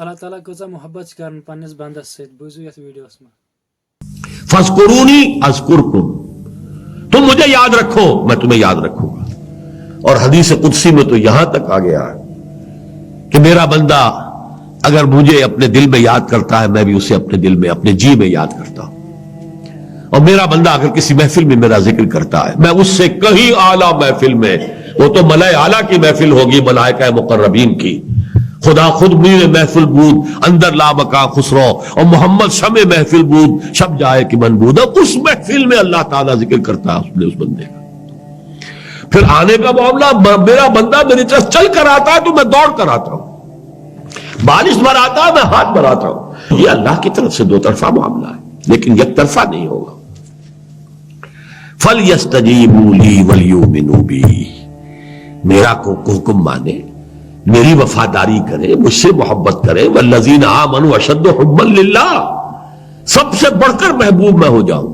اللہ تعالیٰ کۭژاہ محبت چھِ کران پننس بندس سۭتۍ بوٗزِو یتھ ویڈیوس منٛز فَاذْكُرُونِي أَذْكُرْكُمْ تم مجھے یاد رکھو میں تمہیں یاد رکھوں گا. اور حدیث قدسی میں تو یہاں تک آ گیا کہ میرا بندہ اگر مجھے اپنے دل میں یاد کرتا ہے میں بھی اسے اپنے دل میں اپنے جی میں یاد کرتا ہوں. اور میرا بندہ اگر کسی محفل میں میرا ذکر کرتا ہے میں اس سے کہیں اعلیٰ محفل میں، وہ تو ملائے اعلیٰ کی محفل ہوگی ملائکہ مقربین کی، خدا خود میر محفل بود اندر لامکاں خسرو، اور محمد شمع محفل بود شب جائے کہ من بود، اس محفل میں اللہ تعالیٰ ذکر کرتا ہے اس بندے کا. پھر آنے کا معاملہ میرا بندہ میری طرف چل کر آتا ہے تو میں دوڑ کر آتا ہوں، بارش بھراتا ہے میں ہاتھ بھراتا ہوں. یہ اللہ کی طرف سے دو طرفہ معاملہ ہے لیکن یک طرفہ نہیں ہوگا. فَلْيَسْتَجِيبُوا لِي وَلْيُؤْمِنُوا بِي، میرا کو حکم مانے، میری وفاداری کرے، مجھ سے محبت کرے. وَالَّذِينَ آمَنُوا أَشَدُّ حُبًّا لِلَّهِ، سب سے بڑھ کر محبوب میں ہو جاؤں.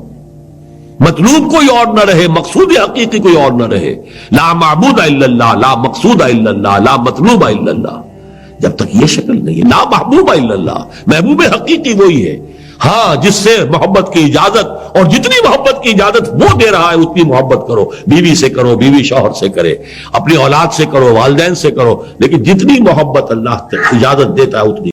مطلوب کوئی اور نہ رہے، مقصود حقیقی کوئی اور نہ رہے. لا معبود الا اللہ، لا مقصود الا اللہ، لا مطلوب الا اللہ. جب تک یہ شکل نہیں ہے لا محبوب الا اللہ، محبوب حقیقی وہی ہے. ہاں جس سے محبت کی اجازت، اور جتنی محبت کی اجازت وہ دے رہا ہے اتنی محبت کرو. بیوی سے کرو، بیوی شوہر سے کرے، اپنی اولاد سے کرو، والدین سے کرو، لیکن جتنی محبت اللہ اجازت دیتا ہے اتنی